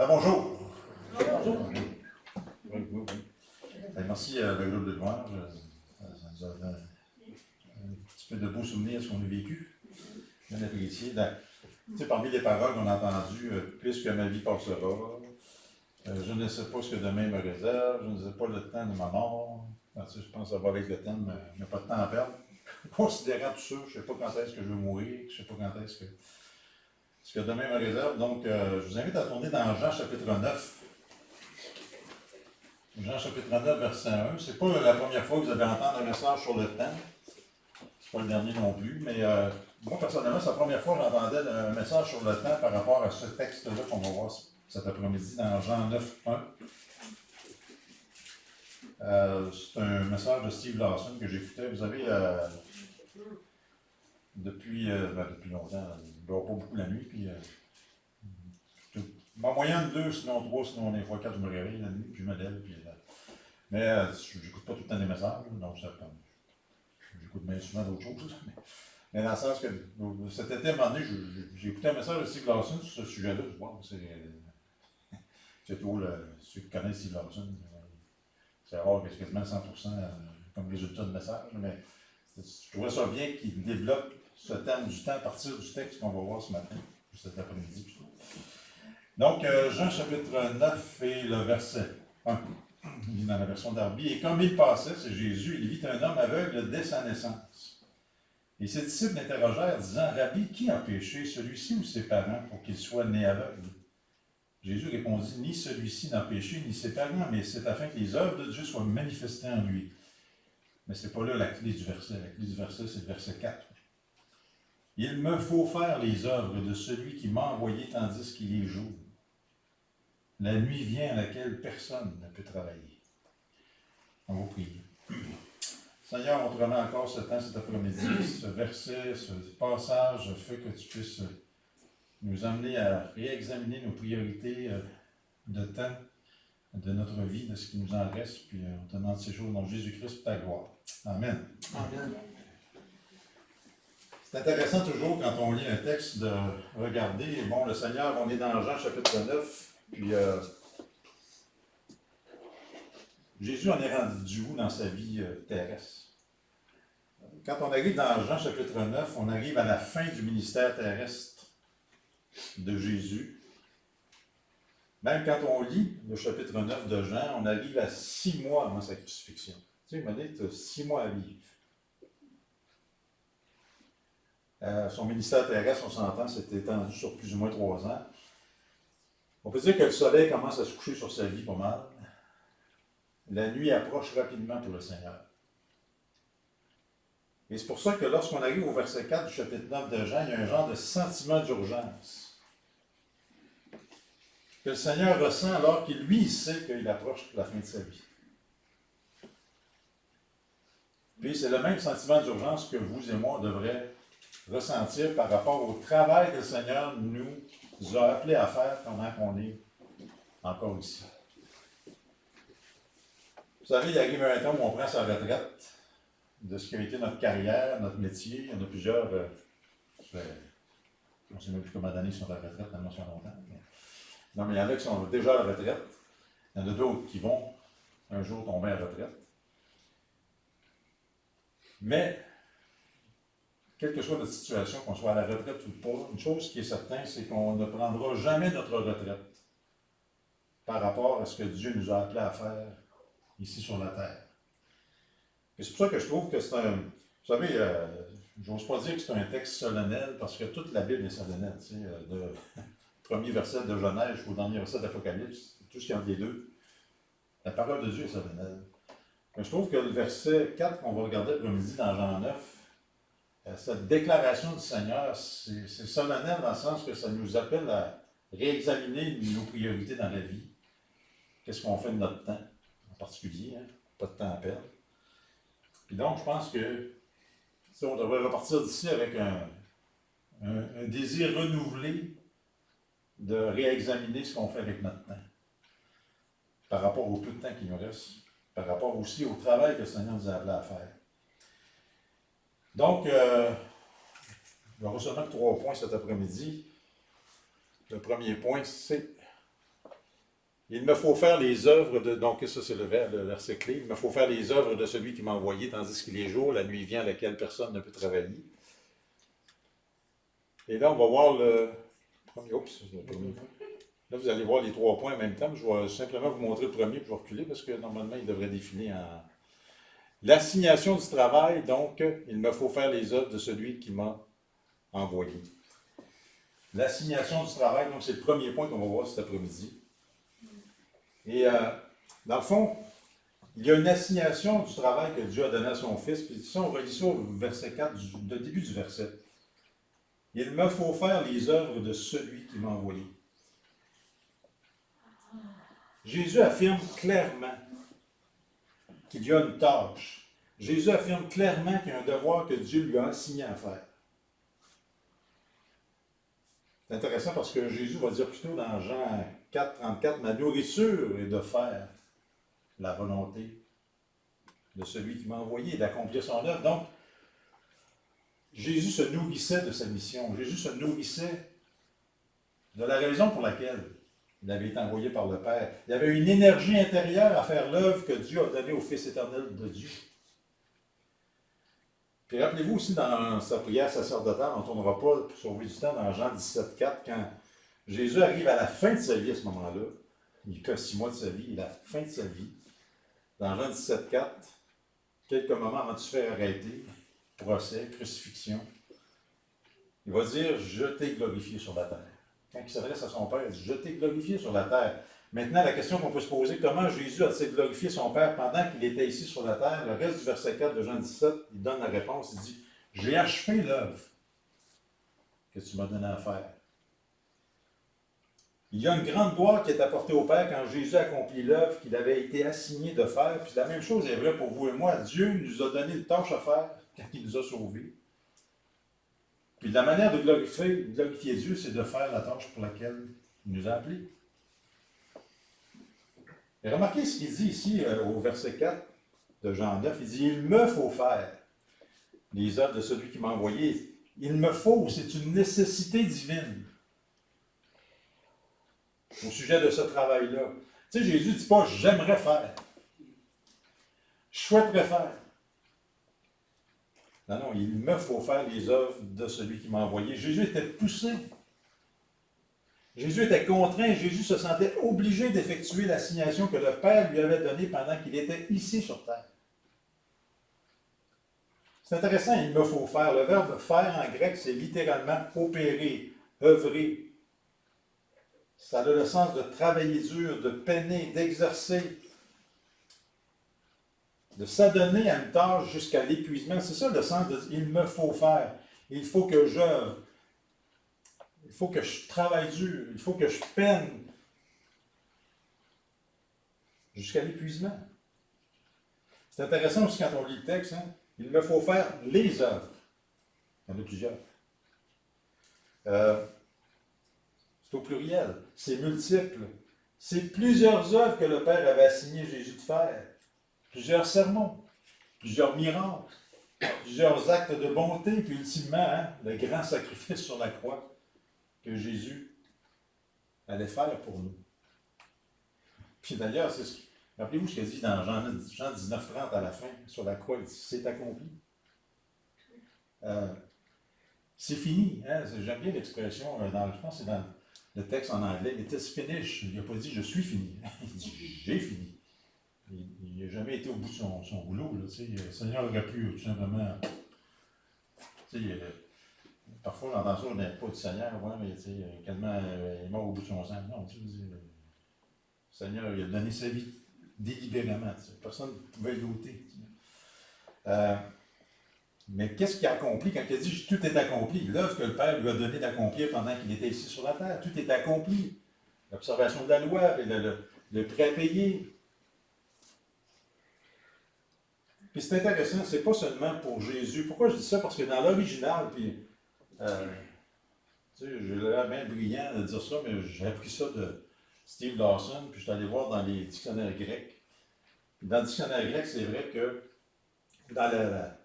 Bonjour. Bonjour. Oui. Merci le groupe de louange. Ça nous a donné un petit peu de beaux souvenirs de ce qu'on a vécu. Bien apprécié. Parmi les paroles qu'on a entendues, puisque ma vie passera, je ne sais pas ce que demain me réserve, je ne sais pas le temps de ma mort. Je pense que ça va avec le temps, mais il n'y a pas de temps à perdre. Considérant tout ça, je ne sais pas quand est-ce que je vais mourir, je ne sais pas quand est-ce que ce que demain me réserve. Donc, je vous invite à tourner dans Jean chapitre 9. Jean chapitre 9, verset 1. C'est pas la première fois que vous avez entendu un message sur le temps. C'est pas le dernier non plus. Mais moi, personnellement, c'est la première fois que j'entendais un message sur le temps par rapport à ce texte-là qu'on va voir cet après-midi dans Jean 9, 1. C'est un message de Steve Lawson que j'écoutais. Vous savez, depuis longtemps, il ne dort pas beaucoup la nuit. Puis, en moyenne 2, sinon 3, sinon des fois 4, je me réveille la nuit, puis je me lève. Puis, mais je n'écoute pas tout le temps des messages, donc ça j'écoute bien souvent d'autres choses. Mais dans le sens que cet été, à un moment donné, j'ai écouté un message de Steve Lawson sur ce sujet-là. Je vois, c'est tout, ceux qui connaissent Steve Lawson, c'est rare que c'est quasiment 100% comme résultat de message, mais je trouvais ça bien qu'il développe ce thème du temps à partir du texte qu'on va voir ce matin, cet après-midi plutôt. Donc, Jean chapitre 9 et le verset 1. Il dit dans la version d'Arby, et comme il passait, c'est Jésus, il vit un homme aveugle dès sa naissance. Et ses disciples l'interrogèrent, disant, Rabbi, qui a péché, celui-ci ou ses parents, pour qu'il soit né aveugle? Jésus répondit, ni celui-ci n'a péché, ni ses parents, mais c'est afin que les œuvres de Dieu soient manifestées en lui. Mais ce n'est pas là la clé du verset. La clé du verset, c'est le verset 4. Il me faut faire les œuvres de celui qui m'a envoyé tandis qu'il est jour. La nuit vient à laquelle personne ne peut travailler. On va prier. Seigneur, on te remet encore ce temps cet après-midi, ce verset, ce passage fait que tu puisses nous amener à réexaminer nos priorités de temps, de notre vie, de ce qui nous en reste, puis on te demande ces choses dans Jésus-Christ pour ta gloire. Amen. Amen. C'est intéressant toujours quand on lit un texte de regarder, bon, le Seigneur, on est dans Jean chapitre 9, puis Jésus en est rendu où dans sa vie terrestre? Quand on arrive dans Jean chapitre 9, on arrive à la fin du ministère terrestre de Jésus. Même quand on lit le chapitre 9 de Jean, on arrive à 6 mois avant sa crucifixion. Tu sais, il m'a dit, tu as 6 mois à vivre. Son ministère terrestre, on s'entend, s'est étendu sur plus ou moins 3 ans. On peut dire que le soleil commence à se coucher sur sa vie pas mal. La nuit approche rapidement pour le Seigneur. Et c'est pour ça que lorsqu'on arrive au verset 4 du chapitre 9 de Jean, il y a un genre de sentiment d'urgence que le Seigneur ressent alors qu'il, lui, il sait qu'il approche la fin de sa vie. Puis c'est le même sentiment d'urgence que vous et moi devrions ressentir par rapport au travail que le Seigneur nous a appelés à faire pendant qu'on est encore ici. Vous savez, il arrive un temps où on prend sa retraite de ce qui a été notre carrière, notre métier. Il y en a plusieurs, je ne sais même plus combien d'années ils sont à la retraite, tellement ils sont longtemps. Non, mais il y en a qui sont déjà à la retraite. Il y en a d'autres qui vont un jour tomber à la retraite. Mais, quelle que soit notre situation, qu'on soit à la retraite ou pas, une chose qui est certaine, c'est qu'on ne prendra jamais notre retraite par rapport à ce que Dieu nous a appelés à faire ici sur la terre. Et c'est pour ça que je trouve que c'est un... Vous savez, j'ose pas dire que c'est un texte solennel, parce que toute la Bible est solennelle, tu sais, de premier verset de Genèse jusqu'au dernier verset d'Apocalypse, tout ce qu'il y a entre les deux. La parole de Dieu est solennelle. Mais je trouve que le verset 4 qu'on va regarder après-midi dans Jean 9, cette déclaration du Seigneur, c'est solennel dans le sens que ça nous appelle à réexaminer nos priorités dans la vie. Qu'est-ce qu'on fait de notre temps, en particulier, hein? Pas de temps à perdre. Puis donc, je pense que on devrait repartir d'ici avec un désir renouvelé de réexaminer ce qu'on fait avec notre temps, par rapport au peu de temps qui nous reste, par rapport aussi au travail que le Seigneur nous a appelé à faire. Donc, il y aura seulement 3 points cet après-midi. Le premier point, c'est Il me faut faire les œuvres de... Donc ça c'est le verset clé. Il me faut faire les œuvres de celui qui m'a envoyé, tandis qu'il est jour, la nuit vient à laquelle personne ne peut travailler. Et là, on va voir le premier. Oups, le premier point. Là, vous allez voir les 3 points en même temps. Je vais simplement vous montrer le premier, puis je vais reculer, parce que normalement, il devrait défiler en... L'assignation du travail, donc, il me faut faire les œuvres de celui qui m'a envoyé. L'assignation du travail, donc, c'est le premier point qu'on va voir cet après-midi. Et, dans le fond, il y a une assignation du travail que Dieu a donné à son Fils. Puis ça, on relit ça au verset 4, le début du verset. Il me faut faire les œuvres de celui qui m'a envoyé. Jésus affirme clairement qu'il y a une tâche. Jésus affirme clairement qu'il y a un devoir que Dieu lui a assigné à faire. C'est intéressant parce que Jésus va dire plutôt dans Jean 4, 34, ma nourriture est de faire la volonté de celui qui m'a envoyé et d'accomplir son œuvre. Donc, Jésus se nourrissait de sa mission. Jésus se nourrissait de la raison pour laquelle il avait été envoyé par le Père. Il y avait une énergie intérieure à faire l'œuvre que Dieu a donnée au Fils éternel de Dieu. Puis rappelez-vous aussi dans sa prière sacerdotale, on ne tournera pas pour sauver du temps, dans Jean 17, 4, quand Jésus arrive à la fin de sa vie à ce moment-là, il fait 6 mois de sa vie, il est à la fin de sa vie, dans Jean 17, 4, quelques moments avant de se faire arrêter, procès, crucifixion, il va dire « Je t'ai glorifié sur la terre ». Quand il s'adresse à son Père, il dit « Je t'ai glorifié sur la terre ». Maintenant, la question qu'on peut se poser, comment Jésus a-t-il glorifié son Père pendant qu'il était ici sur la terre? Le reste du verset 4 de Jean 17, il donne la réponse, il dit « J'ai achevé l'œuvre que tu m'as donné à faire ». Il y a une grande gloire qui est apportée au Père quand Jésus accomplit l'œuvre qu'il avait été assigné de faire. Puis la même chose est vraie pour vous et moi. Dieu nous a donné une tâche à faire quand il nous a sauvés. Puis la manière de glorifier Dieu, c'est de faire la tâche pour laquelle il nous a appelés. Et remarquez ce qu'il dit ici au verset 4 de Jean 9. Il dit « Il me faut faire les œuvres de celui qui m'a envoyé. » Il me faut, c'est une nécessité divine au sujet de ce travail-là. Tu sais, Jésus ne dit pas « j'aimerais faire »,« je souhaiterais faire ». Non, non, il me faut faire les œuvres de celui qui m'a envoyé. Jésus était poussé. Jésus était contraint. Jésus se sentait obligé d'effectuer l'assignation que le Père lui avait donnée pendant qu'il était ici sur terre. C'est intéressant, il me faut faire. Le verbe faire en grec, c'est littéralement opérer, œuvrer. Ça a le sens de travailler dur, de peiner, d'exercer, de s'adonner à une tâche jusqu'à l'épuisement. C'est ça le sens de « il me faut faire ». Il faut que j'œuvre. Il faut que je travaille dur. Il faut que je peine jusqu'à l'épuisement. C'est intéressant aussi quand on lit le texte. Hein? Il me faut faire les œuvres. Il y en a plusieurs. C'est au pluriel. C'est multiple. C'est plusieurs œuvres que le Père avait assigné Jésus de faire. Plusieurs sermons, plusieurs miracles, plusieurs actes de bonté, puis ultimement, hein, le grand sacrifice sur la croix que Jésus allait faire pour nous. Puis d'ailleurs, rappelez-vous ce qu'il dit dans Jean 19, 30 à la fin, sur la croix, il dit « c'est accompli ». C'est fini. Hein? J'aime bien l'expression, je pense que c'est dans le texte en anglais, « it is finished ». Il n'a pas dit « je suis fini ». Il dit « j'ai fini ». Il n'a jamais été au bout de son boulot. Là, le Seigneur aurait pu tout simplement... parfois, j'entends ça, je n'ai pas du Seigneur, ouais, mais tellement il est mort au bout de son sang. Non, le Seigneur, il a donné sa vie délibérément. Personne ne pouvait l'ôter. Mais qu'est-ce qu'il a accompli quand il a dit « tout est accompli », l'œuvre que le Père lui a donné d'accomplir pendant qu'il était ici sur la terre, tout est accompli. L'observation de la loi, le prêt payé. Puis c'est intéressant, c'est pas seulement pour Jésus. Pourquoi je dis ça? Parce que dans l'original, puis j'ai l'air bien brillant de dire ça, mais j'ai appris ça de Steve Lawson, puis je suis allé voir dans les dictionnaires grecs. Puis dans le dictionnaire grec, c'est vrai que dans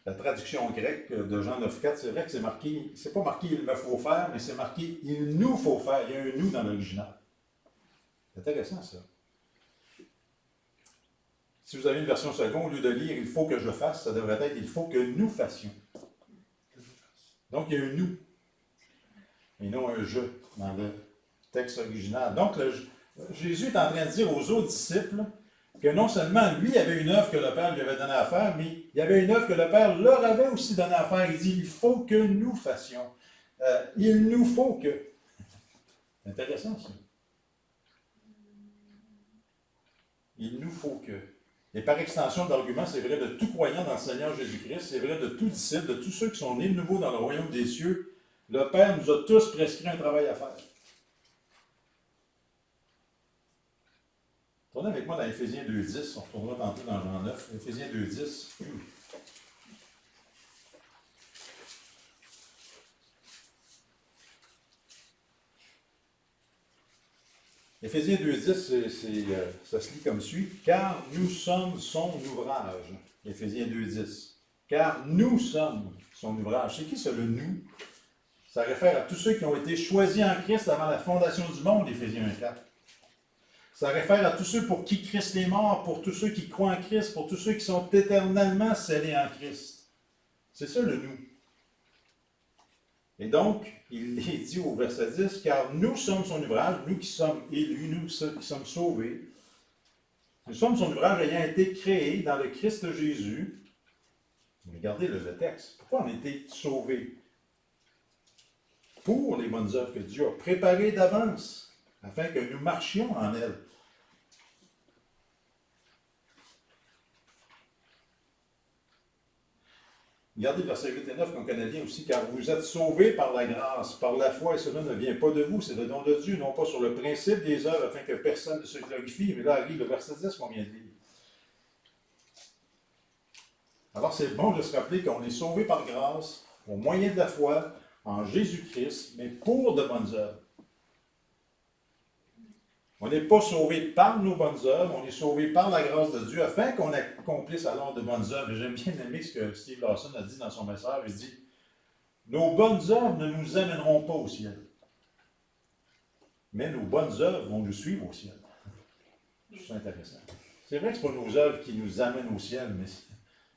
la traduction grecque de Jean 9,4, c'est vrai que c'est marqué, c'est pas marqué « il me faut faire », mais c'est marqué « il nous faut faire ». Il y a un « nous » dans l'original. C'est intéressant, ça. Si vous avez une version seconde, au lieu de lire « il faut que je fasse », ça devrait être « il faut que nous fassions ». Donc, il y a un « nous » et non un « je » dans le texte original. Donc, Jésus est en train de dire aux autres disciples que non seulement lui avait une œuvre que le Père lui avait donnée à faire, mais il y avait une œuvre que le Père leur avait aussi donnée à faire. Il dit « il faut que nous fassions ». Il nous faut que. C'est intéressant, ça. Il nous faut que. Et par extension de l'argument, c'est vrai de tout croyant dans le Seigneur Jésus-Christ, c'est vrai de tout disciple, de tous ceux qui sont nés de nouveau dans le royaume des cieux. Le Père nous a tous prescrit un travail à faire. Tournez avec moi dans Éphésiens 2.10, on retournera tantôt dans Jean 9. Éphésiens 2.10. Éphésiens 2.10, ça se lit comme suit. Car nous sommes son ouvrage. Éphésiens 2.10. Car nous sommes son ouvrage. C'est qui ça, le nous? Ça réfère à tous ceux qui ont été choisis en Christ avant la fondation du monde, Éphésiens 1.4. Ça réfère à tous ceux pour qui Christ est mort, pour tous ceux qui croient en Christ, pour tous ceux qui sont éternellement scellés en Christ. C'est ça le nous. Et donc, il est dit au verset 10, car nous sommes son ouvrage, nous qui sommes élus, nous qui sommes sauvés. Nous sommes son ouvrage ayant été créé dans le Christ Jésus. Regardez le texte. Pourquoi on a été sauvés? Pour les bonnes œuvres que Dieu a préparées d'avance, afin que nous marchions en elles. Regardez le verset 8 et 9 qu'on connaît bien aussi, car vous êtes sauvés par la grâce, par la foi, et cela ne vient pas de vous, c'est le don de Dieu, non pas sur le principe des œuvres, afin que personne ne se glorifie. Mais là arrive le verset 10 qu'on vient de lire. Alors c'est bon de se rappeler qu'on est sauvés par grâce, au moyen de la foi, en Jésus-Christ, mais pour de bonnes œuvres. On n'est pas sauvé par nos bonnes œuvres, on est sauvé par la grâce de Dieu afin qu'on accomplisse alors de bonnes œuvres. Et j'aime bien aimer ce que Steve Lawson a dit dans son message. Il dit, nos bonnes œuvres ne nous amèneront pas au ciel, mais nos bonnes œuvres vont nous suivre au ciel. C'est intéressant. C'est vrai que ce n'est pas nos œuvres qui nous amènent au ciel, mais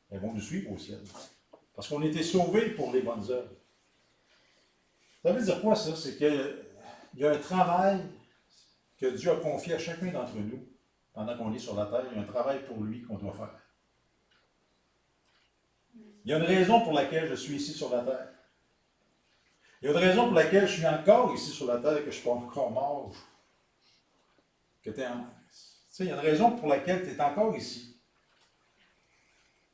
elles vont nous suivre au ciel. Parce qu'on a été sauvés pour les bonnes œuvres. Ça veut dire quoi ça? C'est qu'il y a un travail que Dieu a confié à chacun d'entre nous, pendant qu'on est sur la terre, il y a un travail pour lui qu'on doit faire. Il y a une raison pour laquelle je suis ici sur la terre. Il y a une raison pour laquelle je suis encore ici sur la terre, que je ne suis pas encore mort. Que tu es en... Tu sais, il y a une raison pour laquelle tu es encore ici.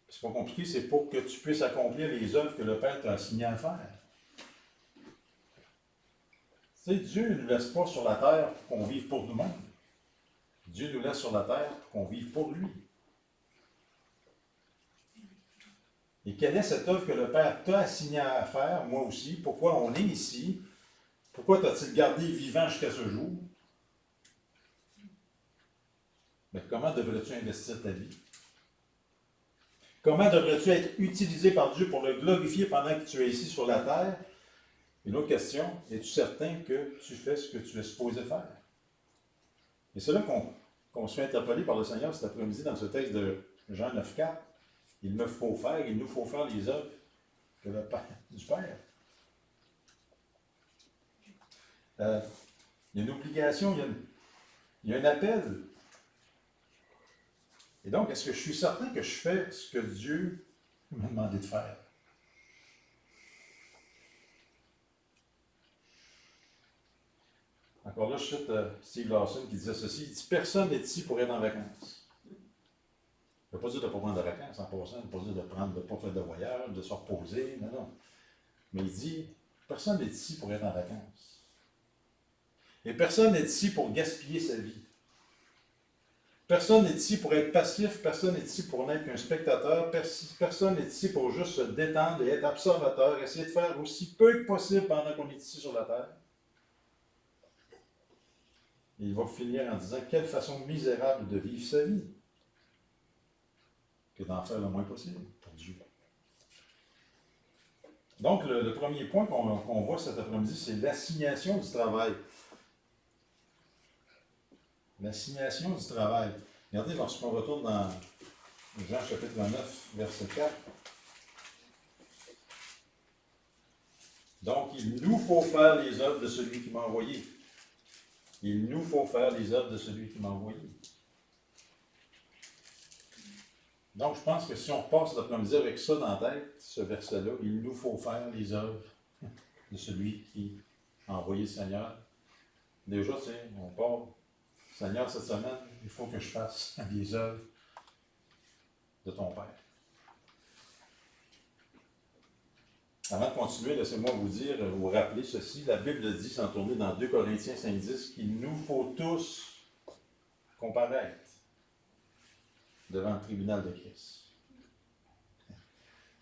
C'est pas compliqué, c'est pour que tu puisses accomplir les œuvres que le Père t'a assigné à faire. Tu sais, Dieu ne nous laisse pas sur la terre pour qu'on vive pour nous-mêmes. Dieu nous laisse sur la terre pour qu'on vive pour lui. Et quelle est cette œuvre que le Père t'a assigné à faire, moi aussi? Pourquoi on est ici? Pourquoi t'as-t-il gardé vivant jusqu'à ce jour? Mais comment devrais-tu investir ta vie? Comment devrais-tu être utilisé par Dieu pour le glorifier pendant que tu es ici sur la terre? Une autre question, es-tu certain que tu fais ce que tu es supposé faire? Et c'est là qu'on se fait interpeller par le Seigneur cet après-midi dans ce texte de Jean 9,4. Il nous faut faire les œuvres que le Père du Père. Il y a une obligation, il y a un appel. Et donc, est-ce que je suis certain que je fais ce que Dieu m'a demandé de faire? Encore là, je cite Steve Lawson qui disait ceci, il dit « Personne n'est ici pour être en vacances. » Il ne veut pas dire de ne pas prendre de vacances en passant, il ne veut pas dire de ne pas faire de voyage, de se reposer, non, non. Mais il dit « Personne n'est ici pour être en vacances. » Et personne n'est ici pour gaspiller sa vie. Personne n'est ici pour être passif, personne n'est ici pour n'être qu'un spectateur, personne n'est ici pour juste se détendre et être observateur, essayer de faire aussi peu que possible pendant qu'on est ici sur la terre. Et il va finir en disant quelle façon misérable de vivre sa vie que d'en faire le moins possible pour Dieu. Donc, le premier point qu'on voit cet après-midi, c'est l'assignation du travail. L'assignation du travail. Regardez, lorsqu'on retourne dans Jean chapitre 9, verset 4. Donc, il nous faut faire les œuvres de celui qui m'a envoyé. Il nous faut faire les œuvres de celui qui m'a envoyé. Donc, je pense que si on repasse l'après-midi avec ça dans la tête, ce verset-là, il nous faut faire les œuvres de celui qui a envoyé le Seigneur. Déjà, tu sais, on part. Seigneur, cette semaine, il faut que je fasse les œuvres de ton Père. Avant de continuer, laissez-moi vous rappeler ceci. La Bible dit, sans tourner dans 2 Corinthiens 5,10, qu'il nous faut tous comparaître devant le tribunal de Christ.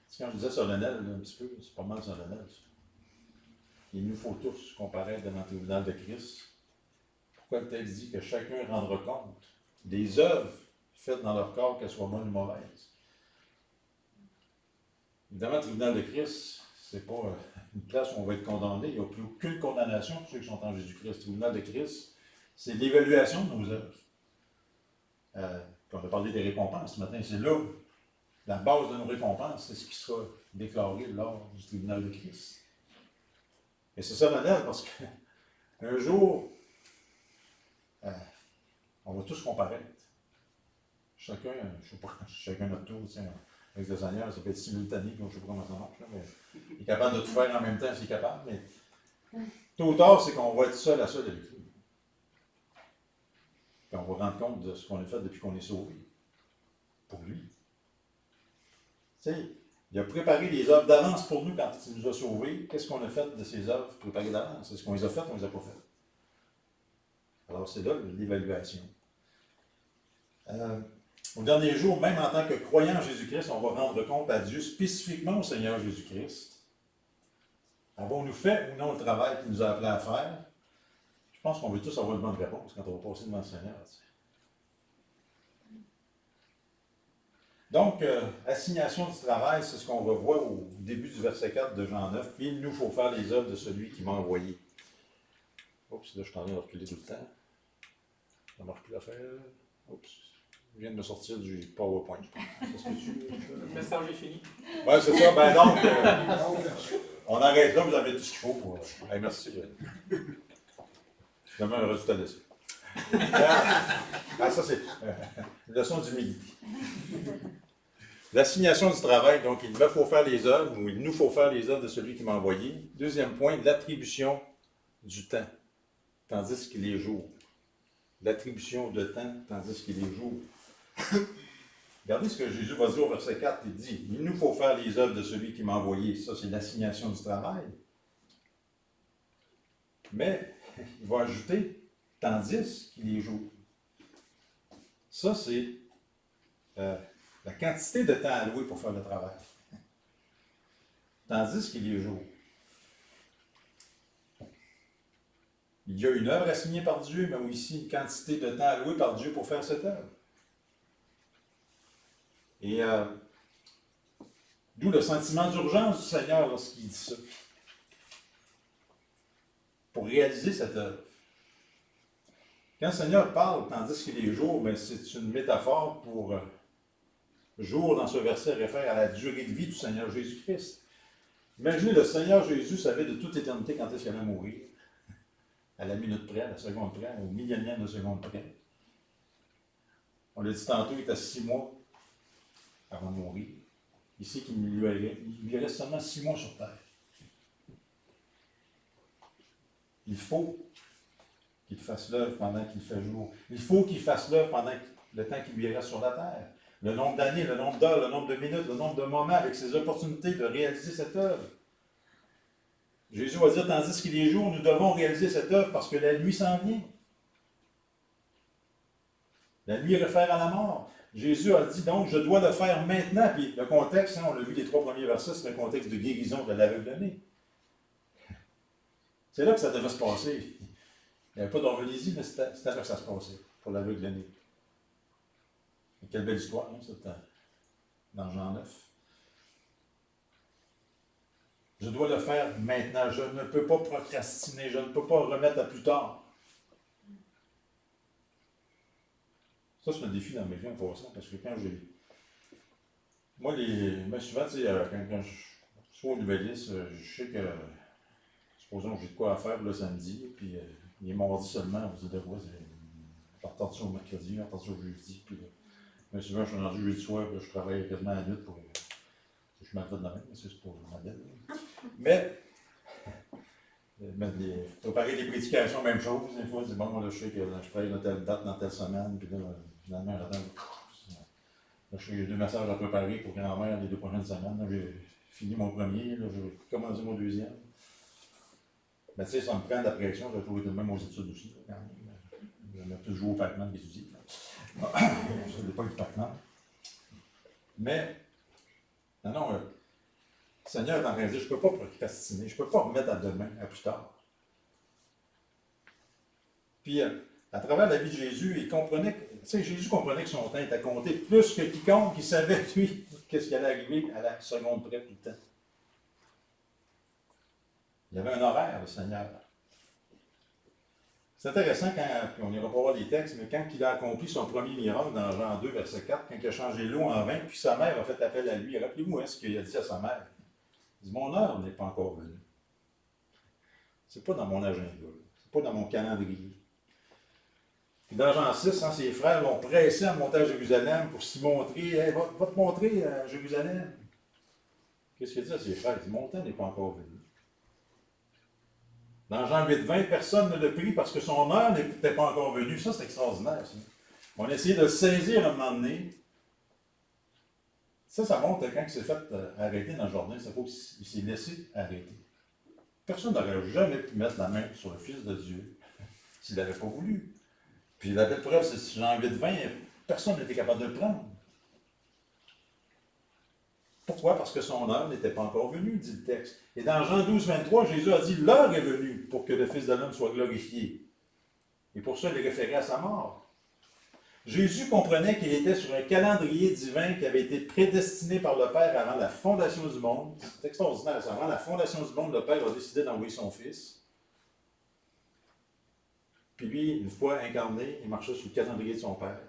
C'est quand je disais solennel, là, un petit peu, c'est pas mal solennel, ça. Il nous faut tous comparaître devant le tribunal de Christ. Pourquoi le texte dit que chacun rendra compte des œuvres faites dans leur corps, qu'elles soient bonnes ou mauvaises? Évidemment, le tribunal de Christ, c'est pas une place où on va être condamné. Il n'y a plus aucune condamnation pour ceux qui sont en Jésus-Christ. Le tribunal de Christ, c'est l'évaluation de nos œuvres. Puis on a parlé des récompenses ce matin. C'est là, la base de nos récompenses, c'est ce qui sera déclaré lors du tribunal de Christ. Et c'est solennel parce qu'un jour, on va tous comparaître. Chacun, je sais pas, chacun notre tour, avec le Seigneur, ça peut être simultané, je ne sais pas comment ça marche, là, mais il est capable de tout faire en même temps s'il est capable, mais tôt ou tard, c'est qu'on va être seul à seul avec lui. Puis on va rendre compte de ce qu'on a fait depuis qu'on est sauvé. Pour lui. Tu sais, il a préparé les œuvres d'avance pour nous quand il nous a sauvés. Qu'est-ce qu'on a fait de ces œuvres préparées d'avance? Est-ce qu'on les a faites ou on ne les a pas faites? Alors c'est là l'évaluation. Au dernier jour, même en tant que croyant en Jésus-Christ, on va rendre compte à Dieu, spécifiquement au Seigneur Jésus-Christ. Avons-nous fait ou non le travail qu'il nous a appelé à faire? Je pense qu'on veut tous avoir une bonne réponse quand on va passer devant le Seigneur. Donc, assignation du travail, c'est ce qu'on revoit au début du verset 4 de Jean 9. Il nous faut faire les œuvres de celui qui m'a envoyé. Oups, là, je suis en train de reculer tout le temps. Ça ne marche plus l'affaire. Oups. Je viens de me sortir du PowerPoint. Le message est fini. Oui, c'est ça. Ben donc, on arrête là, vous avez tout ce qu'il faut pour. Hey, merci. Demain, on aura tout à laisser. Ah, ça, c'est une leçon d'humilité. L'assignation du travail, donc, il me faut faire les œuvres, ou il nous faut faire les œuvres de celui qui m'a envoyé. Deuxième point, l'attribution du temps, tandis qu'il est jour. L'attribution de temps, tandis qu'il est jour. Regardez ce que Jésus va dire au verset 4, il dit, il nous faut faire les œuvres de celui qui m'a envoyé. Ça, c'est l'assignation du travail. Mais, il va ajouter, tandis qu'il est jour. Ça, c'est la quantité de temps alloué pour faire le travail. Tandis qu'il est jour. Il y a une œuvre assignée par Dieu, mais aussi une quantité de temps alloué par Dieu pour faire cette œuvre. Et d'où le sentiment d'urgence du Seigneur lorsqu'il dit ça. Pour réaliser cette œuvre. Quand le Seigneur parle, tandis qu'il est jour, ben c'est une métaphore pour jour dans ce verset réfère à la durée de vie du Seigneur Jésus-Christ. Imaginez, le Seigneur Jésus savait de toute éternité quand est-ce qu'il allait mourir. À la minute près, à la seconde près, au millionième de seconde près. On l'a dit tantôt, il est à 6 mois avant de mourir. Il sait qu'il lui reste seulement 6 mois sur terre. Il faut qu'il fasse l'œuvre pendant qu'il fait jour. Il faut qu'il fasse l'œuvre pendant le temps qu'il lui reste sur la terre. Le nombre d'années, le nombre d'heures, le nombre de minutes, le nombre de moments avec ses opportunités de réaliser cette œuvre. Jésus va dire, tandis qu'il est jour, nous devons réaliser cette œuvre parce que la nuit s'en vient. La nuit réfère à la mort. Jésus a dit donc, je dois le faire maintenant. Puis le contexte, on l'a vu les 3 premiers versets, c'est le contexte de guérison de l'aveugle-né. C'est là que ça devait se passer. Il n'y avait pas d'orvénésie, mais c'était là que ça se passait, pour l'aveugle-né. Quelle belle histoire, hein, c'est dans Jean 9. Je dois le faire maintenant. Je ne peux pas procrastiner. Je ne peux pas remettre à plus tard. Ça, c'est un défi dans mes vies en passant, parce que quand j'ai. Moi, mais souvent, tu sais, quand je suis au Nouvelliste, je sais que, supposons que j'ai de quoi à faire le samedi, puis il est mardi seulement, on se dit de quoi, je retarde ça au mercredi, je retarde ça au jeudi, puis mais souvent, je suis rendu jeudi soir, puis je travaille quasiment à la nuit pour. Je suis mal fait de même, c'est pour le modèle. Mais préparer des prédications, même chose. Des fois, c'est bon, là, je sais que là, je travaille dans telle date, dans telle semaine, puis là, finalement, j'attends. Là, j'ai 2 messages à préparer pour grand-mère les 2 prochaines semaines. Là, j'ai fini mon premier, là, je vais commencer mon deuxième. Mais tu sais, ça me prend de la pression, j'ai toujours été de même aux études aussi, là, quand même. J'aimais plus jouer au Pac-Man qu'étudier. Je n'ai pas eu de Pac-Man. Mais, non, le Seigneur est en train de dire, je ne peux pas procrastiner, je ne peux pas remettre à demain, à plus tard. Puis, à travers la vie de Jésus, il comprenait, Jésus comprenait que son temps était compté plus que quiconque, il savait, lui, qu'est-ce qui allait arriver à la seconde près tout le temps. Il y avait un horaire, le Seigneur. C'est intéressant quand, on n'ira pas voir les textes, mais quand il a accompli son premier miracle dans Jean 2, verset 4, quand il a changé l'eau en vin, puis sa mère a fait appel à lui. Rappelez-vous ce qu'il a dit à sa mère. Il dit, mon heure n'est pas encore venue. C'est pas dans mon agenda, c'est pas dans mon calendrier. Puis dans Jean 6, ses frères l'ont pressé à monter à Jérusalem pour s'y montrer. Hey, va te montrer à Jérusalem. Qu'est-ce qu'il dit à ses frères? Il dit, mon temps n'est pas encore venu. Dans Jean 8, 20, personne ne le prie parce que son heure n'était pas encore venue. Ça, c'est extraordinaire. Ça. On a essayé de le saisir à un moment donné. Ça montre quand il s'est fait arrêter dans le jardin, c'est pas qu'il s'est laissé arrêter. Personne n'aurait jamais pu mettre la main sur le Fils de Dieu s'il n'avait pas voulu. Puis la belle preuve, c'est Jean 8, 20, personne n'était capable de le prendre. Pourquoi? Parce que son heure n'était pas encore venue, dit le texte. Et dans Jean 12, 23, Jésus a dit, l'heure est venue pour que le Fils de l'homme soit glorifié. Et pour ça, il est référé à sa mort. Jésus comprenait qu'il était sur un calendrier divin qui avait été prédestiné par le Père avant la fondation du monde. C'est extraordinaire. Avant la fondation du monde, le Père a décidé d'envoyer son Fils. Puis lui, une fois incarné, il marchait sur le calendrier de son Père.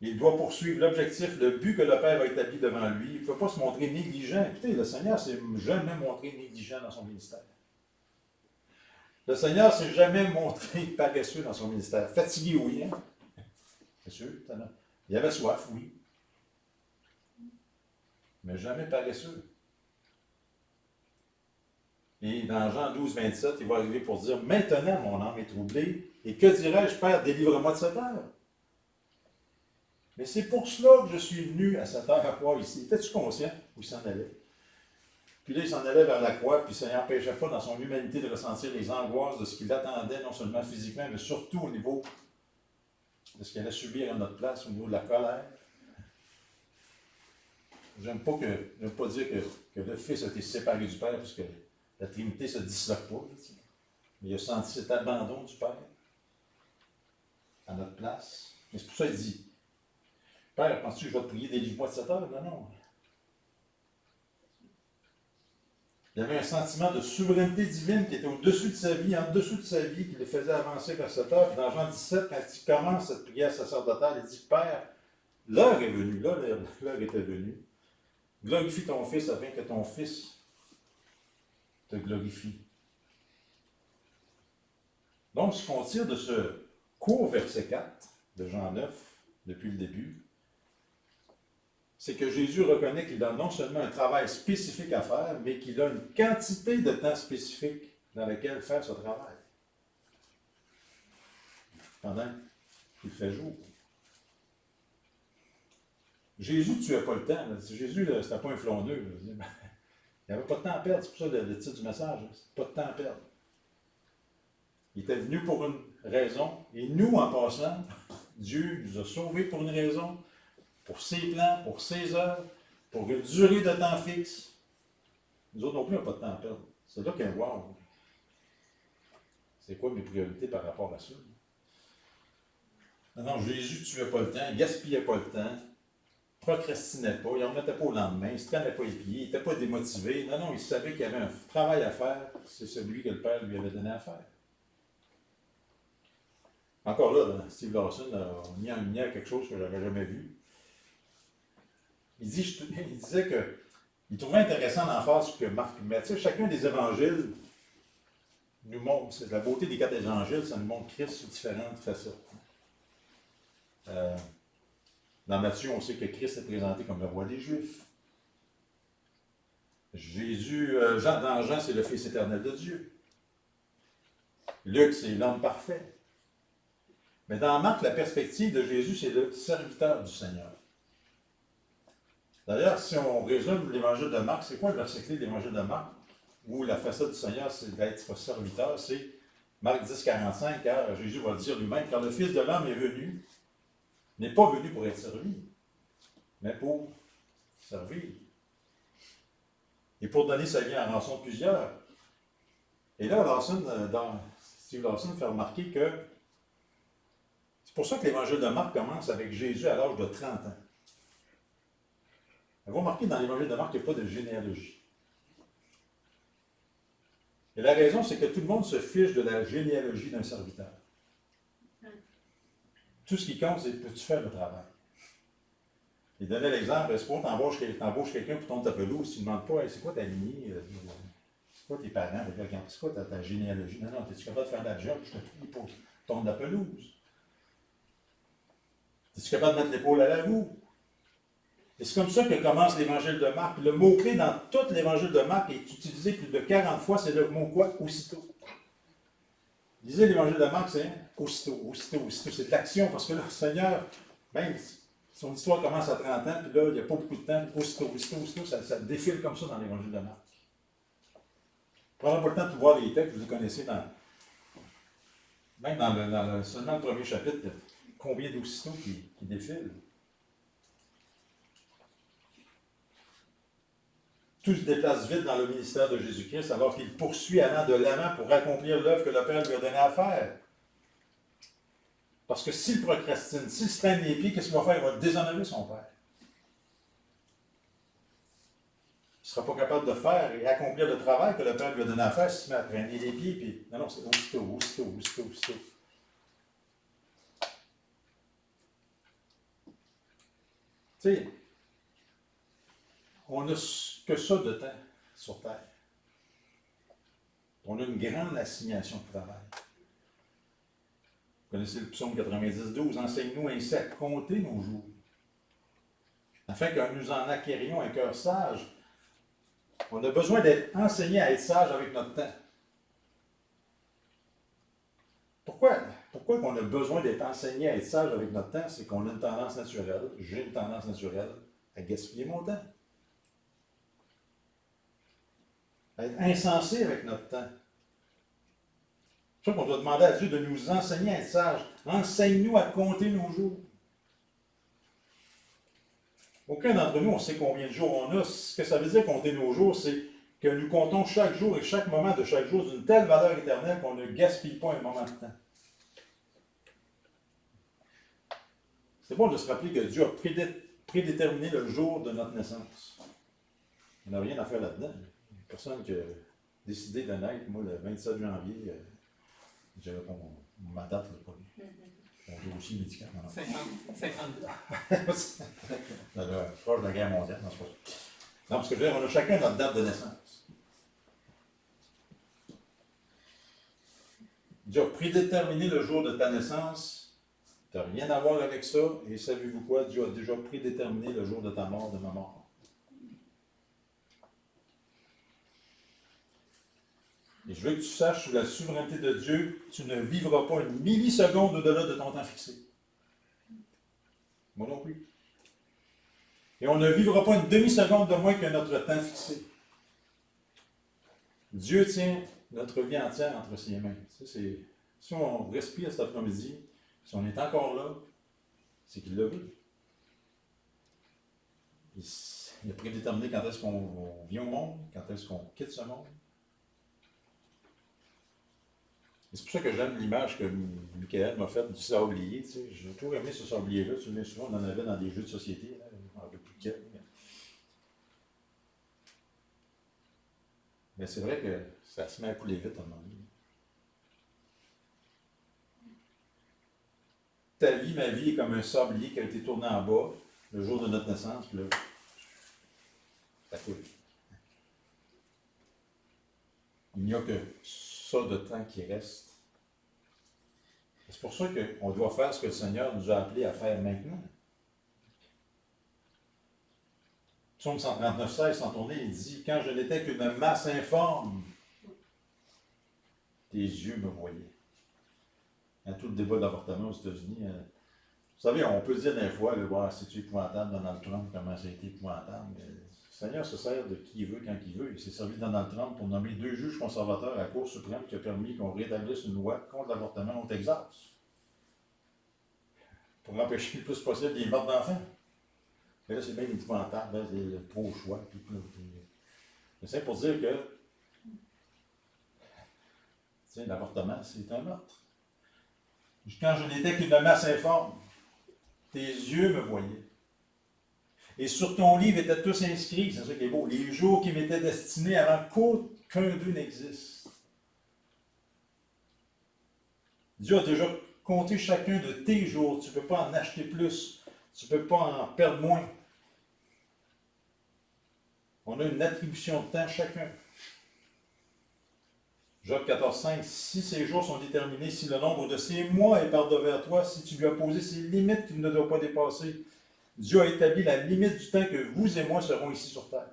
Il doit poursuivre l'objectif, le but que le Père a établi devant lui. Il ne peut pas se montrer négligent. Écoutez, le Seigneur ne s'est jamais montré négligent dans son ministère. Le Seigneur ne s'est jamais montré paresseux dans son ministère. Fatigué, oui, hein? C'est sûr. Il avait soif, oui. Mais jamais paresseux. Et dans Jean 12, 27, il va arriver pour dire, maintenant mon âme est troublée, et que dirais-je, Père, délivre-moi de cette heure? Mais c'est pour cela que je suis venu à cette heure à croix ici. Étais-tu conscient où il s'en allait? Puis là, il s'en allait vers la croix, puis ça n'empêchait pas dans son humanité de ressentir les angoisses de ce qu'il attendait, non seulement physiquement, mais surtout au niveau de ce qu'il allait subir à notre place, au niveau de la colère. J'aime pas dire que le Fils a été séparé du Père, parce que la Trinité ne se disloque pas. Mais il a senti cet abandon du Père à notre place. Mais c'est pour ça qu'il dit, Père, penses-tu que je vais te prier, délivre-moi de cette heure? Non, non. Il y avait un sentiment de souveraineté divine qui était au-dessus de sa vie, en dessous de sa vie, qui le faisait avancer vers cette heure. Dans Jean 17, quand il commence cette prière sacerdotale, il dit, Père, l'heure est venue, là, l'heure était venue. Glorifie ton Fils afin que ton Fils te glorifie. Donc, ce qu'on tire de ce court verset 4 de Jean 9, depuis le début, c'est que Jésus reconnaît qu'il a non seulement un travail spécifique à faire, mais qu'il a une quantité de temps spécifique dans lequel faire ce travail. Pendant qu'il fait jour. Jésus ne tuait pas le temps. Jésus, c'était pas un flondeux. Il n'y avait pas de temps à perdre. C'est pour ça le titre du message. Pas de temps à perdre. Il était venu pour une raison. Et nous, en passant, Dieu nous a sauvés pour une raison. Pour ses plans, pour ses œuvres, pour une durée de temps fixe. Nous autres non plus, on n'a pas de temps à perdre. C'est là qu'un wow. C'est quoi mes priorités par rapport à ça? Non, Jésus ne tuait pas le temps, il ne gaspillait pas le temps, procrastinait pas, il n'en mettait pas au lendemain, il ne se prenait pas les pieds, il n'était pas démotivé. Non, il savait qu'il y avait un travail à faire, c'est celui que le Père lui avait donné à faire. Encore là, Steve Lawson a mis en lumière quelque chose que je n'avais jamais vu. Il disait qu'il trouvait intéressant l'emphase que Marc met. Tu sais, chacun des évangiles nous montre, c'est la beauté des 4 évangiles, ça nous montre Christ sous différentes facettes. Dans Matthieu, on sait que Christ est présenté comme le roi des Juifs. Dans Jean, c'est le Fils éternel de Dieu. Luc, c'est l'homme parfait. Mais dans Marc, la perspective de Jésus, c'est le serviteur du Seigneur. D'ailleurs, si on résume l'évangile de Marc, c'est quoi le verset clé de l'évangile de Marc? Où la facette du Seigneur, c'est d'être serviteur, c'est Marc 10, 45, car Jésus va le dire lui-même, car le Fils de l'homme n'est pas venu pour être servi, mais pour servir. Et pour donner sa vie en rançon de plusieurs. Et là, Steve Lawson fait remarquer que c'est pour ça que l'évangile de Marc commence avec Jésus à l'âge de 30 ans. Vous remarquez, dans l'évangile de Marc, il n'y a pas de généalogie. Et la raison, c'est que tout le monde se fiche de la généalogie d'un serviteur. Tout ce qui compte, c'est peux-tu faire le travail? Il donnait l'exemple, c'est pas t'embauches quelqu'un pour ton ta pelouse, tu ne demandes pas, hey, c'est quoi ta lignée, c'est quoi tes parents, c'est quoi ta généalogie? Non, es-tu capable de faire la job? Je te prie pour ton la pelouse. Es-tu capable de mettre l'épaule à la roue? Et c'est comme ça que commence l'évangile de Marc. Le mot-clé dans tout l'évangile de Marc est utilisé plus de 40 fois, c'est le mot quoi? Aussitôt. Lisez l'évangile de Marc, c'est aussitôt. C'est de l'action, parce que là, le Seigneur, même son histoire commence à 30 ans, puis là, il n'y a pas beaucoup de temps, aussitôt, ça défile comme ça dans l'évangile de Marc. Je ne prendrai pas le temps de tout voir les textes, vous les connaissez même dans seulement le premier chapitre, combien d'aussitôt qui défilent. Tout se déplace vite dans le ministère de Jésus-Christ alors qu'il poursuit allant de l'avant pour accomplir l'œuvre que le Père lui a donné à faire. Parce que s'il procrastine, s'il se traîne les pieds, qu'est-ce qu'il va faire? Il va déshonorer son Père. Il ne sera pas capable de faire et accomplir le travail que le Père lui a donné à faire s'il se met à traîner les pieds. Puis... Non, c'est aussitôt. Tu sais, on n'a que ça de temps sur Terre. On a une grande assignation de travail. Vous connaissez le psaume 90-12, enseigne-nous ainsi à compter nos jours, afin que nous en acquérions un cœur sage. On a besoin d'être enseigné à être sage avec notre temps. Pourquoi on a besoin d'être enseigné à être sage avec notre temps? C'est qu'on a une tendance naturelle, j'ai une tendance naturelle à gaspiller mon temps. À être insensé avec notre temps. C'est pour ça qu'on doit demander à Dieu de nous enseigner à être sages. Enseigne-nous à compter nos jours. Aucun d'entre nous, on sait combien de jours on a. Ce que ça veut dire compter nos jours, c'est que nous comptons chaque jour et chaque moment de chaque jour d'une telle valeur éternelle qu'on ne gaspille pas un moment de temps. C'est bon de se rappeler que Dieu a prédéterminé le jour de notre naissance. On n'a rien à faire là-dedans. Personne qui a décidé de naître, moi, le 27 janvier, j'avais pas ma date, là, pas mon dossier médical. 52. Proche de la guerre mondiale, non, c'est pas ça. Non, parce que je veux dire, on a chacun notre date de naissance. Dieu a prédéterminé le jour de ta naissance. Tu n'as rien à voir avec ça. Et savez-vous quoi? Dieu a déjà prédéterminé le jour de ta mort, de ma mort. Et je veux que tu saches, sous la souveraineté de Dieu, tu ne vivras pas une milliseconde au-delà de ton temps fixé. Moi non plus. Et on ne vivra pas une demi-seconde de moins que notre temps fixé. Dieu tient notre vie entière entre ses mains. Si on respire cet après-midi, si on est encore là, c'est qu'il l'a vu. Il a prédéterminé quand est-ce qu'on vient au monde, quand est-ce qu'on quitte ce monde. Et c'est pour ça que j'aime l'image que Michael m'a faite du sablier. Tu sais. J'ai toujours aimé ce sablier-là. Tu sais, souvent, on en avait dans des jeux de société. Là, un peu plus quel. Mais c'est vrai que ça se met à couler vite à un moment donné. ta vie, ma vie est comme un sablier qui a été tourné en bas le jour de notre naissance, puis là, ça coule. Il n'y a que ça de temps qui reste. C'est pour ça qu'on doit faire ce que le Seigneur nous a appelés à faire maintenant. Psaume 139, 16, sans tourner, il dit « Quand je n'étais qu'une masse informe, tes yeux me voyaient. » Il y a tout le débat d'avortement aux États-Unis. Vous savez, on peut dire des fois, c'est-tu épouvantable Donald Trump, comment ça a été épouvantable. Mais le Seigneur se sert de qui il veut, quand il veut. Il s'est servi de Donald Trump pour nommer 2 juges conservateurs à la Cour suprême qui a permis qu'on rétablisse une loi contre l'avortement au Texas. Pour empêcher le plus possible des meurtres d'enfants. Mais là, c'est bien épouvantable, là, c'est le pro-choix. Mais c'est pour dire que l'avortement, c'est un meurtre. Quand je n'étais qu'une masse informe, tes yeux me voyaient. Et sur ton livre étaient tous inscrits, c'est ça qui est beau, les jours qui m'étaient destinés avant qu'aucun d'eux n'existe. Dieu a déjà compté chacun de tes jours. Tu ne peux pas en acheter plus. Tu ne peux pas en perdre moins. On a une attribution de temps chacun. Job 14, 5, si ces jours sont déterminés, si le nombre de ces mois est par-devers à toi, si tu lui as posé ces limites qu'il ne doit pas dépasser, Dieu a établi la limite du temps que vous et moi serons ici sur terre.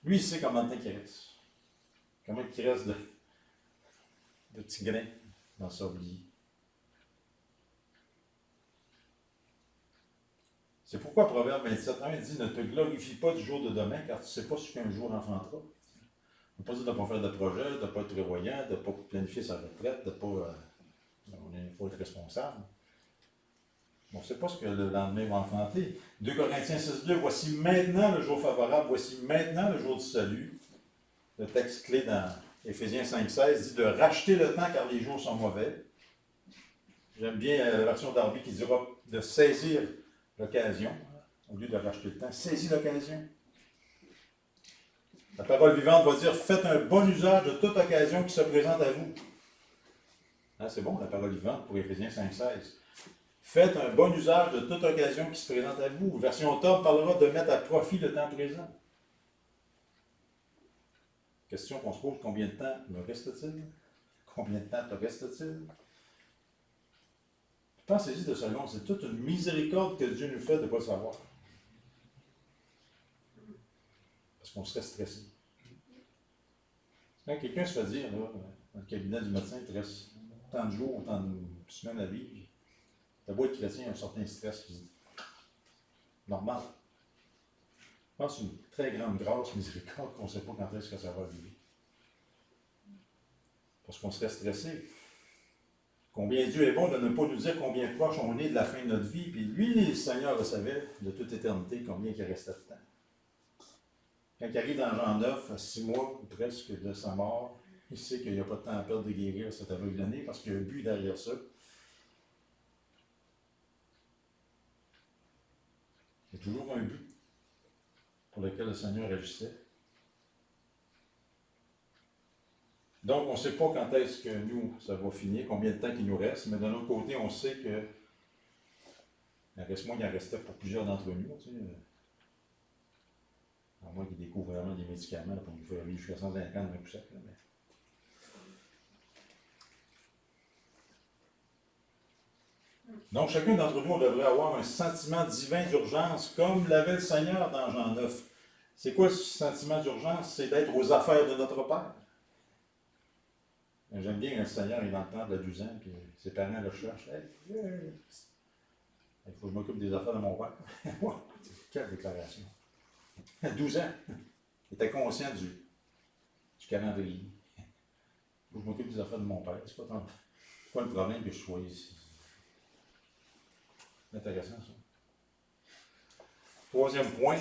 Lui, il sait combien de temps il reste. Combien il reste de petits grains dans le sablier. C'est pourquoi Proverbe 27.1 dit « Ne te glorifie pas du jour de demain, car tu ne sais pas ce qu'un jour enfantera. » On ne peut pas dire de ne pas faire de projet, de ne pas être prévoyant, de ne pas planifier sa retraite, de ne pas... il faut être responsable. On ne sait pas ce que le lendemain va enfanter. 2 Corinthiens 6.2, « Voici maintenant le jour favorable, voici maintenant le jour du salut. » Le texte clé dans Éphésiens 5.16 dit de racheter le temps car les jours sont mauvais. J'aime bien la version d'Arby qui dira de saisir l'occasion, au lieu de racheter le temps. Saisis l'occasion. La parole vivante va dire faites un bon usage de toute occasion qui se présente à vous. Hein, c'est bon la parole vivante pour Éphésiens 5.16. Faites un bon usage de toute occasion qui se présente à vous. Version Top parlera de mettre à profit le temps présent. Question qu'on se pose, combien de temps me reste-t-il? Combien de temps te reste-t-il? Pensez-y de secondes, c'est toute une miséricorde que Dieu nous fait de ne pas le savoir. Parce qu'on serait stressé. Quand quelqu'un se fait dire, là, dans le cabinet du médecin, il te reste tant de jours, tant de semaines à vivre, t'as beau être chrétien, il y a un certain stress physique. Normal. Je pense que c'est une très grande grâce, miséricorde, qu'on ne sait pas quand est-ce que ça va arriver. Parce qu'on serait stressé. Combien Dieu est bon de ne pas nous dire combien proche on est de la fin de notre vie, puis lui, le Seigneur le savait de toute éternité combien il restait de temps. Quand il arrive dans Jean 9, à 6 mois ou presque de sa mort, il sait qu'il n'y a pas de temps à perdre de guérir cet aveugle-né parce qu'il y a un but derrière ça. Il y a toujours un but pour lequel le Seigneur agissait. Donc, on ne sait pas quand est-ce que nous, ça va finir, combien de temps il nous reste, mais d'un autre côté, on sait que il en restait pour plusieurs d'entre nous. Tu sais, à moins qu'ils découvrent vraiment des médicaments là, pour nous faire vivre jusqu'à 150 ans, mais... Donc, chacun d'entre nous, on devrait avoir un sentiment divin d'urgence, comme l'avait le Seigneur dans Jean 9. C'est quoi ce sentiment d'urgence? C'est d'être aux affaires de notre Père. J'aime bien que le Seigneur est dans le temple à 12 ans, puis ses parents le cherchent. Hey, il faut que je m'occupe des affaires de mon père. Quelle déclaration. À 12 ans, il était conscient du calendrier. Il faut que je m'occupe des affaires de mon père. C'est pas le problème que je sois ici. C'est intéressant, ça. Troisième point,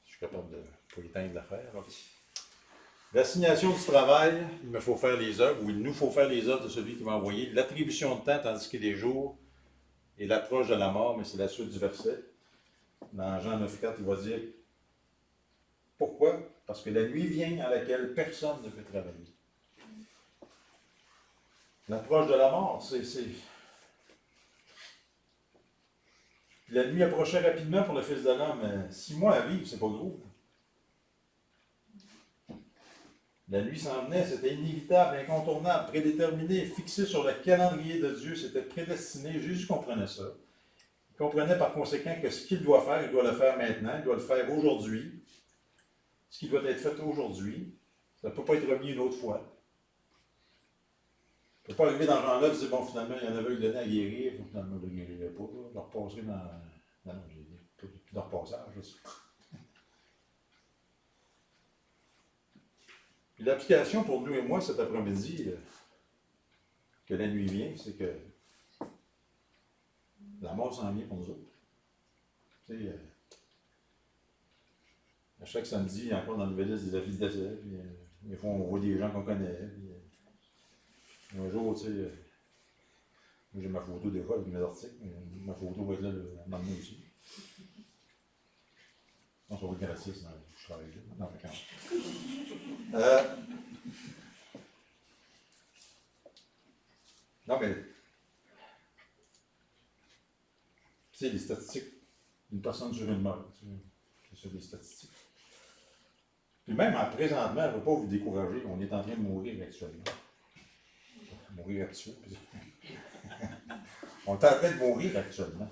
je suis capable de pas éteindre l'affaire. L'assignation du travail, il me faut faire les œuvres, ou il nous faut faire les œuvres de celui qui m'a envoyé. L'attribution de temps, tandis qu'il est jour, et l'approche de la mort, mais c'est la suite du verset. Dans Jean 9,4, il va dire pourquoi? Parce que la nuit vient à laquelle personne ne peut travailler. L'approche de la mort, c'est Puis la nuit approchait rapidement pour le Fils de l'homme. 6 mois à vivre, c'est pas gros. La nuit s'en venait, c'était inévitable, incontournable, prédéterminé, fixé sur le calendrier de Dieu, c'était prédestiné. Jésus comprenait ça. Il comprenait par conséquent que ce qu'il doit faire, il doit le faire maintenant, il doit le faire aujourd'hui. Ce qui doit être fait aujourd'hui, ça ne peut pas être remis une autre fois. Il ne peut pas arriver dans ce genre-là et dire, bon, finalement, il y en avait eu donné à guérir, finalement, je ne le guérirai pas, je le repasserai dans. Non, j'ai plus de repassage, je sais. Puis l'application pour nous et moi cet après-midi, que la nuit vient, c'est que la mort s'en vient pour nous autres. Tu sais, à chaque samedi, il y a encore dans le nouvelle liste des avis de décès, puis des fois on voit des gens qu'on connaît, puis un jour, tu sais, moi j'ai ma photo des fois avec mes articles, mais ma photo va être là dans le mien aussi. Je pense qu'on va être gratis dans je travaille là, dans le camp. Non, mais, tu sais, les statistiques, une personne sur une meurt, c'est sur des statistiques. Puis même présentement, je ne veux pas vous décourager, on est en train de mourir actuellement. Mourir actuellement. On est en train de mourir actuellement.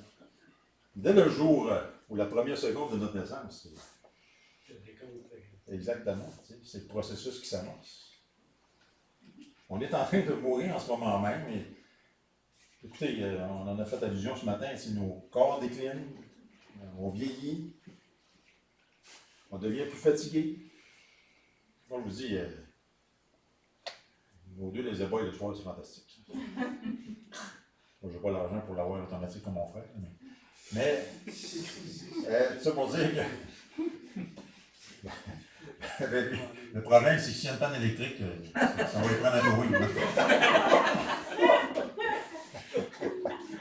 Dès le jour ou la première seconde de notre naissance, exactement, c'est le processus qui s'annonce. On est en train de mourir en ce moment même. Et, écoutez, on en a fait allusion ce matin, si nos corps déclinent, on vieillit, on devient plus fatigué. Moi, je vous dis, nos deux, les éboires le soir, c'est fantastique. Moi, je n'ai pas l'argent pour l'avoir automatique comme mon frère. Mais ça pour dire que le problème, c'est que s'il y a une panne électrique, ça va y prendre un oui.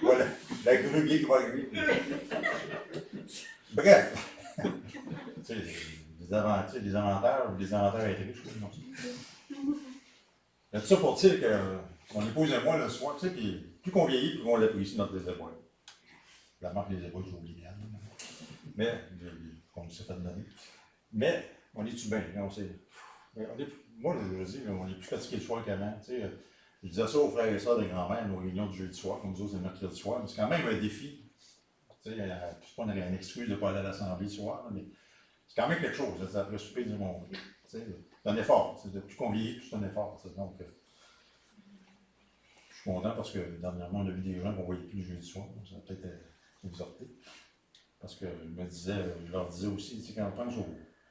Voilà, la grue qui va arriver. Bref, tu sais, des avantages électriques, je crois. Mais tout ça pour dire que mon épouse et moi, le soir, tu sais, puis plus qu'on vieillit, plus on l'apprécie notre désespoir. La marque des épaules, j'ai oublié. Mais, qu'on s'est fait donner. Mais, on est-tu bien? Moi, je dis, on est plus fatigué le soir qu'avant. Je disais ça aux frères et sœurs de grand-mère, nos réunions du jeudi soir, comme nous autres, c'est le mercredi soir. Mais c'est quand même un défi. C'est pas une excuse de ne pas aller à l'Assemblée le soir, mais c'est quand même quelque chose. C'est après souper, dire, bon, c'est un effort. Plus qu'on vieillit, plus c'est un effort. Donc, je suis content parce que dernièrement, on a vu des gens qu'on ne voyait plus le jeudi soir. Ça a peut-être exhorté. Parce que je leur disais aussi, quand on pense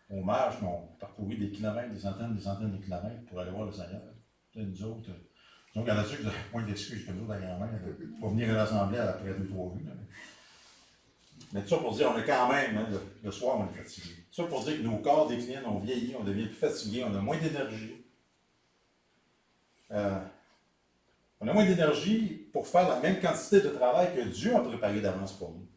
aux marches, on parcourait des kilomètres, des centaines de kilomètres pour aller voir le Seigneur. Nous autres, il y en a ceux qui ont moins d'excuses que nous, la grand-mère, pour venir à l'Assemblée après 2-3 vues. Mais tout ça pour dire, on est quand même, hein, le soir, on est fatigué. Tout ça pour dire que nos corps déclinent, on vieillit, on devient plus fatigué, on a moins d'énergie. On a moins d'énergie pour faire la même quantité de travail que Dieu a préparé d'avance pour nous.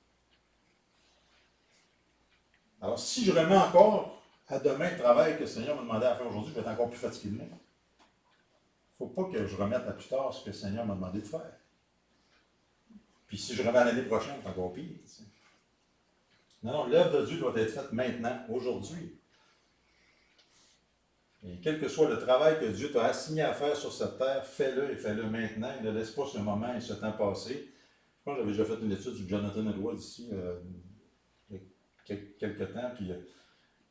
Alors, si je remets encore à demain le travail que le Seigneur m'a demandé à faire aujourd'hui, je vais être encore plus fatigué demain. Il ne faut pas que je remette à plus tard ce que le Seigneur m'a demandé de faire. Puis si je remets à l'année prochaine, c'est encore pire. T'sais. Non, l'œuvre de Dieu doit être faite maintenant, aujourd'hui. Et quel que soit le travail que Dieu t'a assigné à faire sur cette terre, fais-le et fais-le maintenant. Il ne laisse pas ce moment et ce temps passer. Je pense que j'avais déjà fait une étude sur Jonathan Edwards ici, il y a quelques temps, puis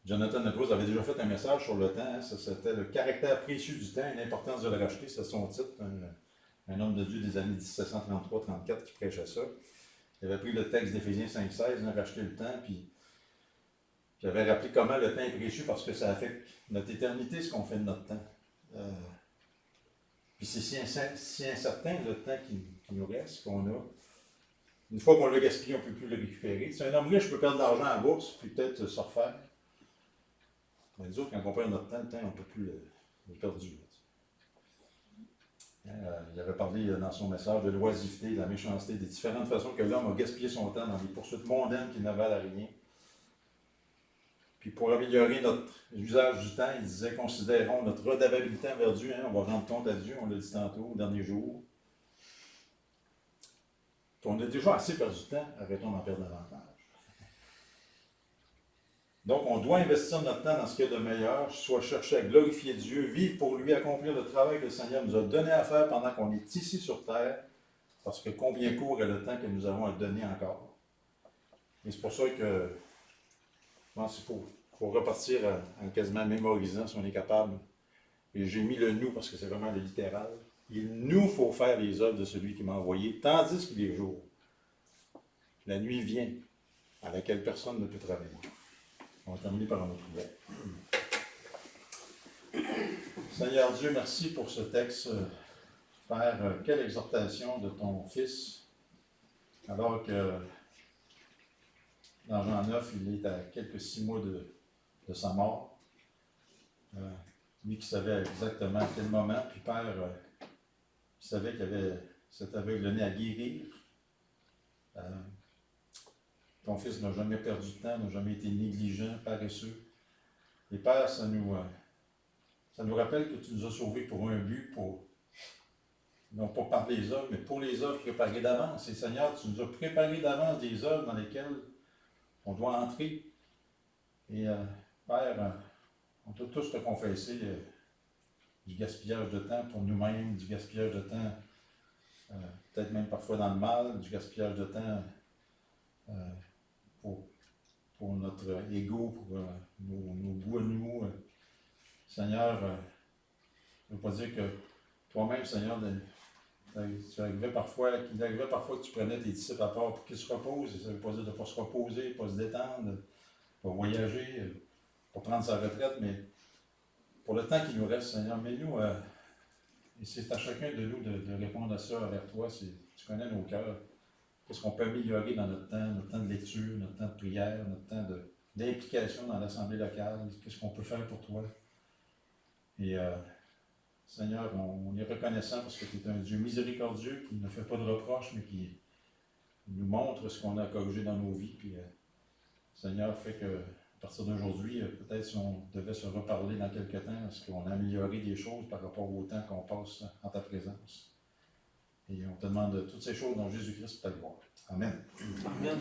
Jonathan Edwards avait déjà fait un message sur le temps. Hein, c'était le caractère précieux du temps et l'importance de le racheter, c'est son titre. Un homme de Dieu des années 1733-34 qui prêchait ça. Il avait pris le texte d'Éphésiens 5,16, racheter le temps, puis il avait rappelé comment le temps est précieux parce que ça affecte notre éternité, ce qu'on fait de notre temps. Puis c'est si incertain le temps qui nous reste, qu'on a. Une fois qu'on l'a gaspillé, on ne peut plus le récupérer. Si un homme riche peut perdre de l'argent en bourse, puis peut-être se refaire. Mais nous autres, quand on perd notre temps, le temps, on ne peut plus le perdre. Il avait parlé dans son message de l'oisiveté, de la méchanceté, des différentes façons que l'homme a gaspillé son temps dans des poursuites mondaines qui n'avaient à rien. Puis pour améliorer notre usage du temps, il disait, considérons notre redevabilité envers Dieu. On va rendre compte à Dieu, on l'a dit tantôt, au dernier jour. Puis on a déjà assez perdu de temps, arrêtons d'en perdre davantage. Donc, on doit investir notre temps dans ce qu'il y a de meilleur, soit chercher à glorifier Dieu, vivre pour lui, accomplir le travail que le Seigneur nous a donné à faire pendant qu'on est ici sur terre, parce que combien court est le temps que nous avons à donner encore. Et c'est pour ça que je pense qu'il faut repartir en quasiment mémorisant si on est capable. Et j'ai mis le nous parce que c'est vraiment le littéral. Il nous faut faire les œuvres de celui qui m'a envoyé, tandis qu'il est jour. La nuit vient, à laquelle personne ne peut travailler. On va terminer par un autre prière. Seigneur Dieu, merci pour ce texte. Père, quelle exhortation de ton Fils, alors que dans Jean 9, il est à quelques 6 mois de sa mort. Lui qui savait exactement à quel moment, puis Père, qui savait qu'il y avait cet aveugle-né à guérir. Ton Fils n'a jamais perdu de temps, n'a jamais été négligent, paresseux. Et Père, ça nous rappelle que tu nous as sauvés pour un but, non pas par les œuvres, mais pour les œuvres préparées d'avance. Et Seigneur, tu nous as préparé d'avance des œuvres dans lesquelles on doit entrer. Et Père, on doit tous te confesser du gaspillage de temps pour nous-mêmes, du gaspillage de temps, peut-être même parfois dans le mal, du gaspillage de temps pour notre ego, pour nos goûts à nous. Seigneur, je ne veux pas dire que toi-même, Seigneur, qu'il arrivait parfois que tu prenais tes disciples à part pour qu'ils se reposent. Et ça ne veut pas dire de ne pas se reposer, pas se détendre, pas voyager, pas prendre sa retraite, mais pour le temps qui nous reste, Seigneur, mets-nous, et c'est à chacun de nous de répondre à ça vers toi. Tu connais nos cœurs. Qu'est-ce qu'on peut améliorer dans notre temps de lecture, notre temps de prière, notre temps d'implication dans l'Assemblée locale? Qu'est-ce qu'on peut faire pour toi? Et Seigneur, on est reconnaissant parce que tu es un Dieu miséricordieux qui ne fait pas de reproches, mais qui nous montre ce qu'on a à corriger dans nos vies. Puis, Seigneur, fait que à partir d'aujourd'hui, peut-être si on devait se reparler dans quelques temps, est-ce qu'on a amélioré des choses par rapport au temps qu'on passe en ta présence? Et on te demande toutes ces choses dans Jésus-Christ pour ta gloire. Amen. Amen.